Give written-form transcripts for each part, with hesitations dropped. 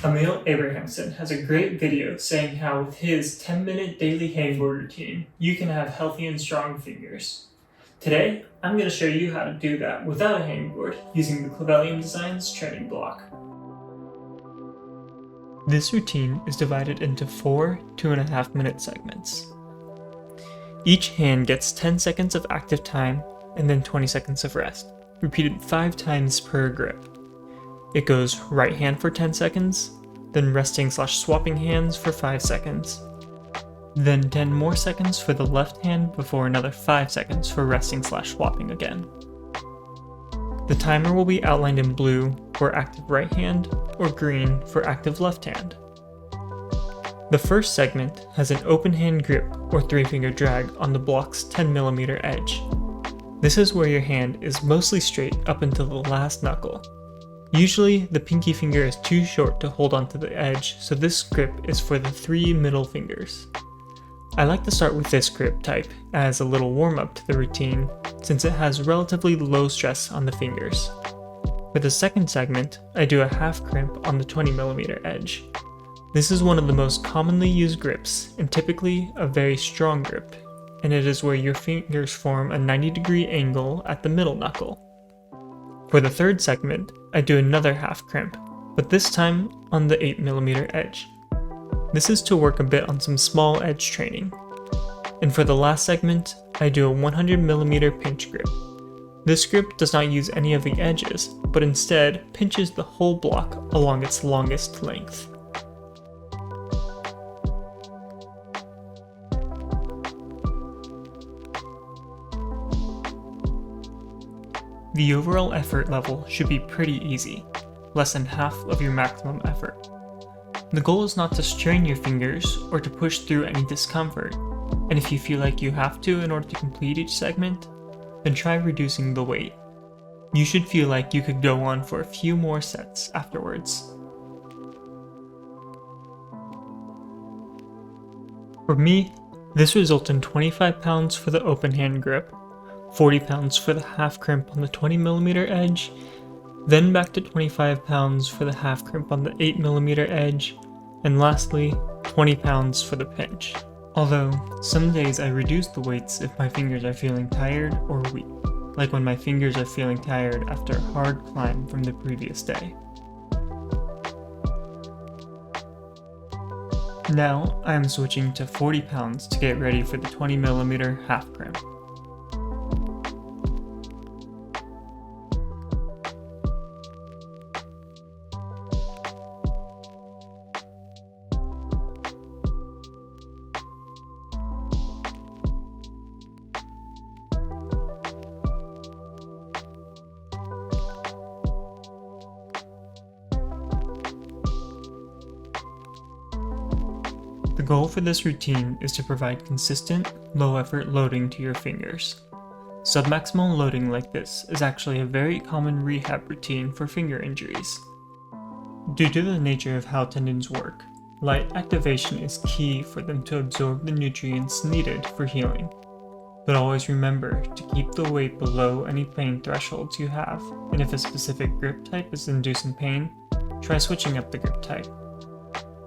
Emil Abrahamsson has a great video saying how with his 10-minute daily hangboard routine, you can have healthy and strong fingers. Today, I'm going to show you how to do that without a hangboard using the Clavelium Designs training block. This routine is divided into 4 2.5-minute segments. Each hand gets 10 seconds of active time and then 20 seconds of rest, repeated 5 times per grip. It goes right hand for 10 seconds, then resting/swapping hands for 5 seconds, then 10 more seconds for the left hand before another 5 seconds for resting/swapping again. The timer will be outlined in blue for active right hand or green for active left hand. The first segment has an open hand grip or 3-finger drag on the block's 10mm edge. This is where your hand is mostly straight up until the last knuckle. Usually, the pinky finger is too short to hold onto the edge, so this grip is for the 3 middle fingers. I like to start with this grip type as a little warm-up to the routine, since it has relatively low stress on the fingers. For the second segment, I do a half crimp on the 20mm edge. This is one of the most commonly used grips, and typically a very strong grip, and it is where your fingers form a 90-degree angle at the middle knuckle. For the third segment, I do another half crimp, but this time on the 8mm edge. This is to work a bit on some small edge training. And for the last segment, I do a 100mm pinch grip. This grip does not use any of the edges, but instead pinches the whole block along its longest length. The overall effort level should be pretty easy, less than half of your maximum effort. The goal is not to strain your fingers or to push through any discomfort, and if you feel like you have to in order to complete each segment, then try reducing the weight. You should feel like you could go on for a few more sets afterwards. For me, this results in 25 pounds for the open hand grip, 40 pounds for the half crimp on the 20mm edge, then back to 25 pounds for the half crimp on the 8mm edge, and lastly, 20 pounds for the pinch. Although, some days I reduce the weights if my fingers are feeling tired or weak, like when my fingers are feeling tired after a hard climb from the previous day. Now, I am switching to 40 pounds to get ready for the 20mm half crimp. The goal for this routine is to provide consistent, low-effort loading to your fingers. Submaximal loading like this is actually a very common rehab routine for finger injuries. Due to the nature of how tendons work, light activation is key for them to absorb the nutrients needed for healing. But always remember to keep the weight below any pain thresholds you have, and if a specific grip type is inducing pain, try switching up the grip type.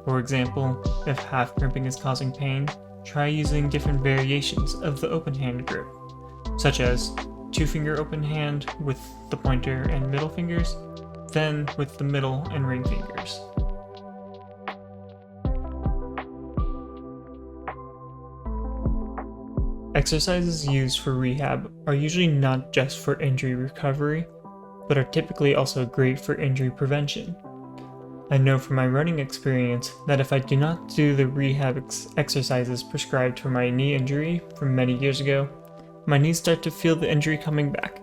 For example, if half crimping is causing pain, try using different variations of the open hand grip, such as 2-finger open hand with the pointer and middle fingers, then with the middle and ring fingers. Exercises used for rehab are usually not just for injury recovery, but are typically also great for injury prevention. I know from my running experience that if I do not do the rehab exercises prescribed for my knee injury from many years ago, my knees start to feel the injury coming back.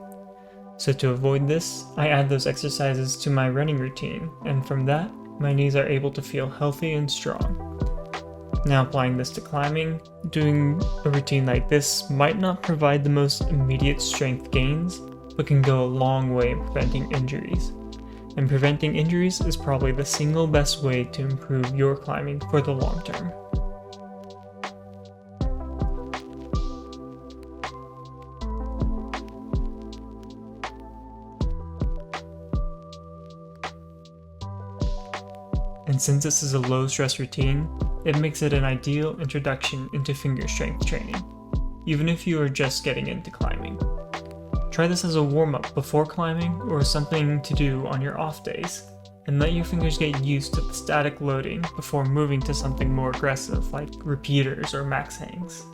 So to avoid this, I add those exercises to my running routine, and from that, my knees are able to feel healthy and strong. Now applying this to climbing, doing a routine like this might not provide the most immediate strength gains, but can go a long way in preventing injuries. And preventing injuries is probably the single best way to improve your climbing for the long term. And and since this is a low stress routine, it makes it an ideal introduction into finger strength training, even if you are just getting into climbing. Try this as a warm-up before climbing or something to do on your off days, and let your fingers get used to the static loading before moving to something more aggressive like repeaters or max hangs.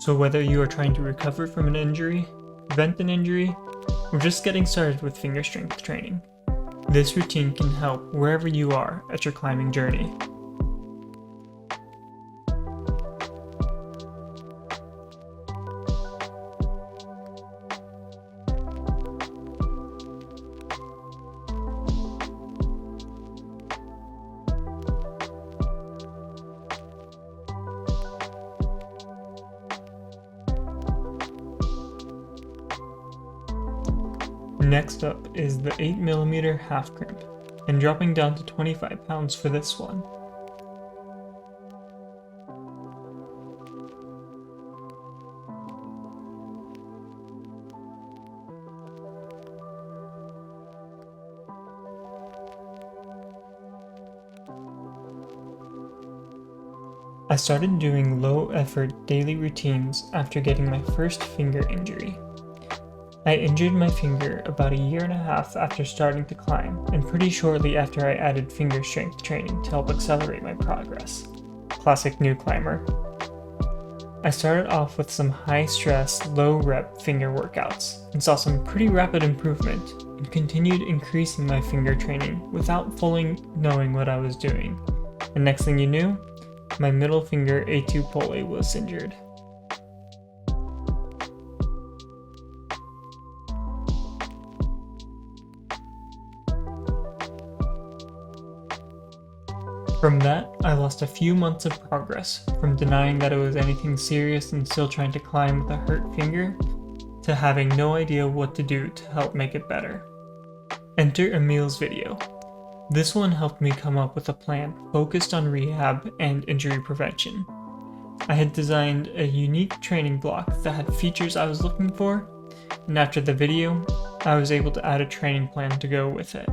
So whether you are trying to recover from an injury, prevent an injury, or just getting started with finger strength training, this routine can help wherever you are at your climbing journey. Next up is the 8mm half crimp, and dropping down to 25 pounds for this one. I started doing low-effort daily routines after getting my first finger injury. I injured my finger about 1.5 years after starting to climb, and pretty shortly after I added finger strength training to help accelerate my progress. Classic new climber. I started off with some high-stress, low-rep finger workouts, and saw some pretty rapid improvement, and continued increasing my finger training without fully knowing what I was doing. And next thing you knew, my middle finger A2 pole was injured. From that, I lost a few months of progress, from denying that it was anything serious and still trying to climb with a hurt finger, to having no idea what to do to help make it better. Enter Emil's video. This one helped me come up with a plan focused on rehab and injury prevention. I had designed a unique training block that had features I was looking for, and after the video, I was able to add a training plan to go with it.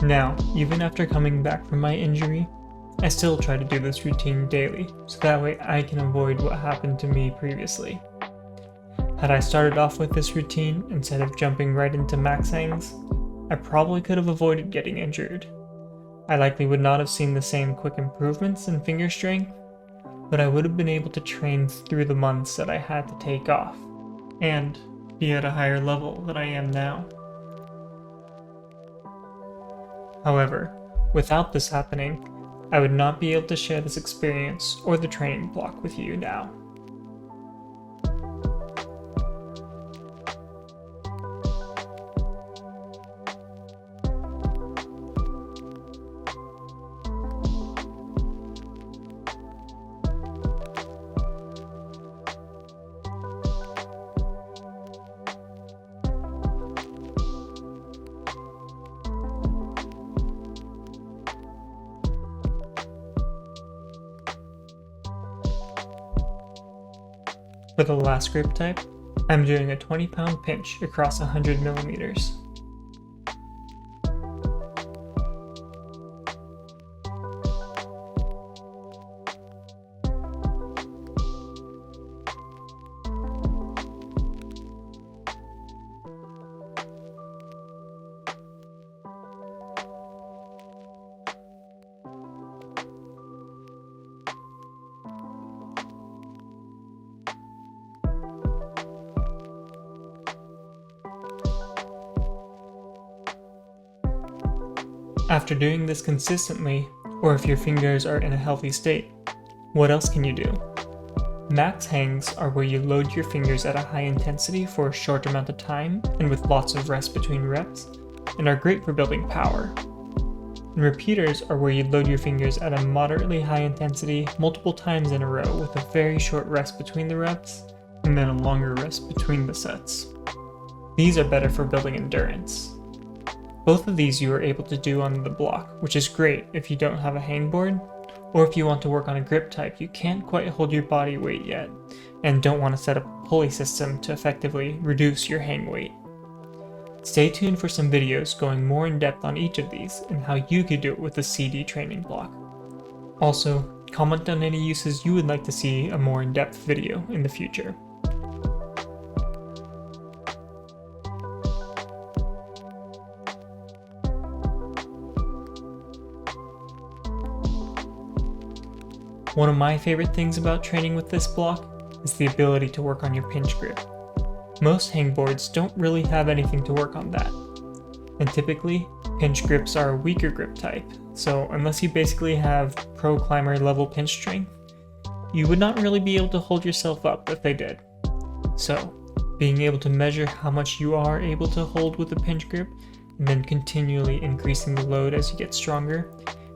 Now, even after coming back from my injury, I still try to do this routine daily, so that way I can avoid what happened to me previously. Had I started off with this routine instead of jumping right into max hangs, I probably could have avoided getting injured. I likely would not have seen the same quick improvements in finger strength, but I would have been able to train through the months that I had to take off, and be at a higher level than I am now. However, without this happening, I would not be able to share this experience or the training block with you now. For the last grip type, I'm doing a 20-pound pinch across 100mm. After doing this consistently, or if your fingers are in a healthy state, what else can you do? Max hangs are where you load your fingers at a high intensity for a short amount of time and with lots of rest between reps, and are great for building power. and repeaters are where you load your fingers at a moderately high intensity multiple times in a row with a very short rest between the reps, and then a longer rest between the sets. These are better for building endurance. Both of these you are able to do on the block, which is great if you don't have a hangboard, or if you want to work on a grip type you can't quite hold your body weight yet, and don't want to set up a pulley system to effectively reduce your hang weight. Stay tuned for some videos going more in depth on each of these and how you could do it with the CD training block. Also, comment on any uses you would like to see a more in-depth video in the future. One of my favorite things about training with this block is the ability to work on your pinch grip. Most hangboards don't really have anything to work on that, and typically, pinch grips are a weaker grip type, so unless you basically have pro climber level pinch strength, you would not really be able to hold yourself up if they did. So, being able to measure how much you are able to hold with a pinch grip, and then continually increasing the load as you get stronger,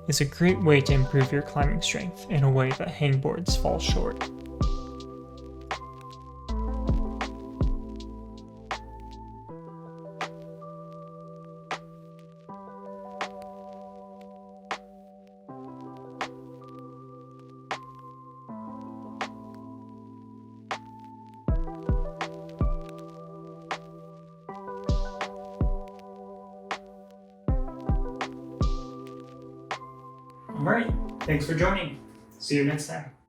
is a great way to improve your climbing strength in a way that hangboards fall short. Alright, thanks for joining. See you next time.